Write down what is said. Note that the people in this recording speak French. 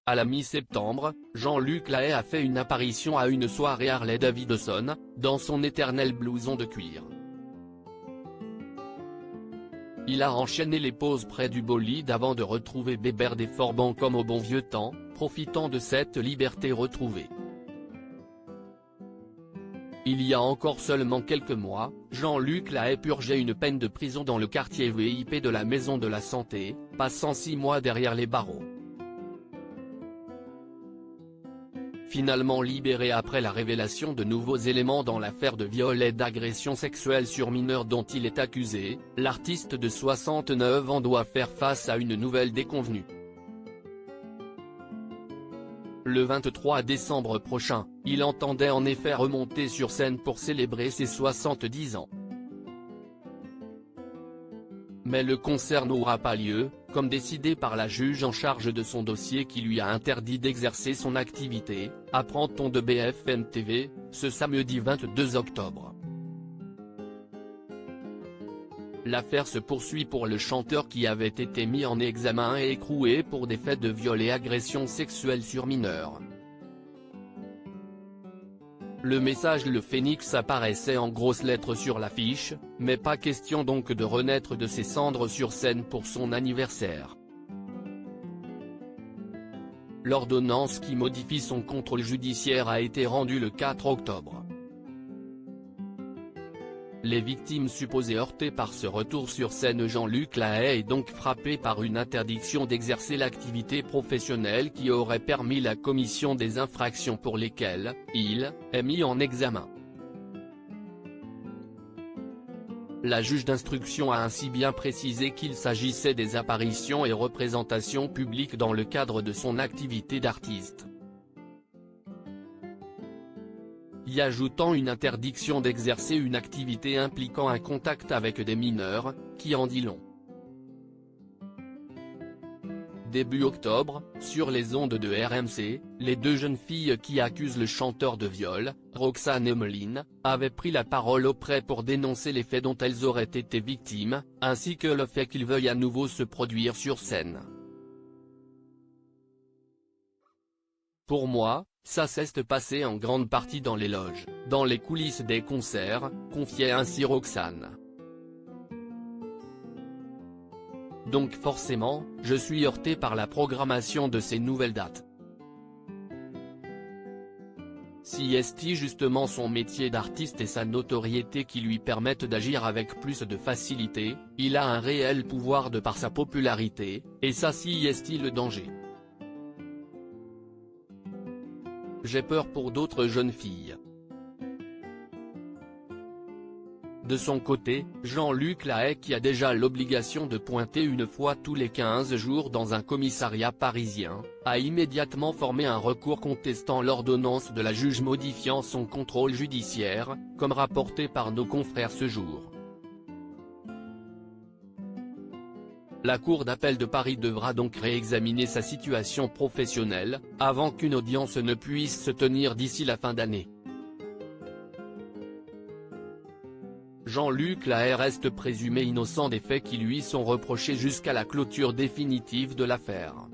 À la mi-septembre, Jean-Luc Lahaye a fait une apparition à une soirée Harley-Davidson, dans son éternel blouson de cuir. Il a enchaîné les poses près du bolide avant de retrouver Bébert Deforban comme au bon vieux temps, profitant de cette liberté retrouvée. Il y a encore seulement quelques mois, Jean-Luc Lahaye purgeait une peine de prison dans le quartier VIP de la Maison de la Santé, passant 6 mois derrière les barreaux. Finalement libéré après la révélation de nouveaux éléments dans l'affaire de viol et d'agression sexuelle sur mineurs dont il est accusé, l'artiste de 69 ans doit faire face à une nouvelle déconvenue. Le 23 décembre prochain, il entendait en effet remonter sur scène pour célébrer ses 70 ans. Mais le concert n'aura pas lieu, comme décidé par la juge en charge de son dossier qui lui a interdit d'exercer son activité, apprend-on de BFM TV, ce samedi 22 octobre. L'affaire se poursuit pour le chanteur qui avait été mis en examen et écroué pour des faits de viol et agression sexuelle sur mineurs. Le message Le Phénix apparaissait en grosses lettres sur l'affiche, mais pas question donc de renaître de ses cendres sur scène pour son anniversaire. L'ordonnance qui modifie son contrôle judiciaire a été rendue le 4 octobre. Les victimes supposées heurtées par ce retour sur scène. Jean-Luc Lahaye est donc frappé par une interdiction d'exercer l'activité professionnelle qui aurait permis la commission des infractions pour lesquelles il est mis en examen. La juge d'instruction a ainsi bien précisé qu'il s'agissait des apparitions et représentations publiques dans le cadre de son activité d'artiste, y ajoutant une interdiction d'exercer une activité impliquant un contact avec des mineurs, qui en dit long. Début octobre, sur les ondes de RMC, les deux jeunes filles qui accusent le chanteur de viol, Roxane et Meline, avaient pris la parole auprès pour dénoncer les faits dont elles auraient été victimes, ainsi que le fait qu'il veuille à nouveau se produire sur scène. Pour moi, ça s'est passé en grande partie dans les loges, dans les coulisses des concerts, confiait ainsi Roxane. Donc forcément, je suis heurté par la programmation de ces nouvelles dates. Si est justement son métier d'artiste et sa notoriété qui lui permettent d'agir avec plus de facilité, il a un réel pouvoir de par sa popularité, et ça si est le danger. J'ai peur pour d'autres jeunes filles. De son côté, Jean-Luc Lahaye qui a déjà l'obligation de pointer une fois tous les 15 jours dans un commissariat parisien, a immédiatement formé un recours contestant l'ordonnance de la juge modifiant son contrôle judiciaire, comme rapporté par nos confrères ce jour. La Cour d'appel de Paris devra donc réexaminer sa situation professionnelle, avant qu'une audience ne puisse se tenir d'ici la fin d'année. Jean-Luc Lahaye reste présumé innocent des faits qui lui sont reprochés jusqu'à la clôture définitive de l'affaire.